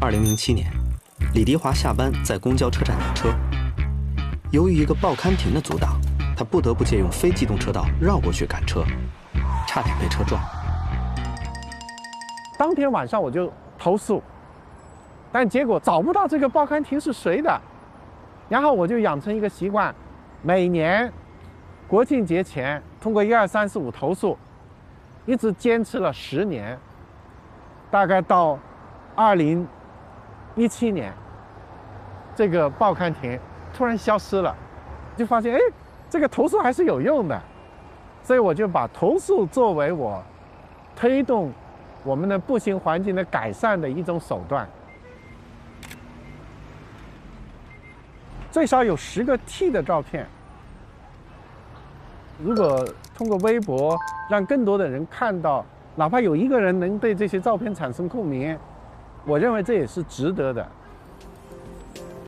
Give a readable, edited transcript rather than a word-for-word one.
2007年，李迪華下班在公交車站等車，由於一個報刊亭的阻擋，他不得不借用非機動車道繞過去趕車，差點被車撞。當天晚上我就投訴，但結果找不到這個報刊亭是誰的，然後我就養成一個習慣，每年國慶節前通過1、2、3、4、5投訴，一直堅持了10年，大概到2017年，這個報刊亭突然消失了，就發現這個投訴還是有用的，所以我就把投訴作為我推動我們的步行環境的改善的一種手段。最少有10個 T 的照片，如果通過微博讓更多的人看到，哪怕有一個人能對這些照片產生共鳴，我認為這也是值得的。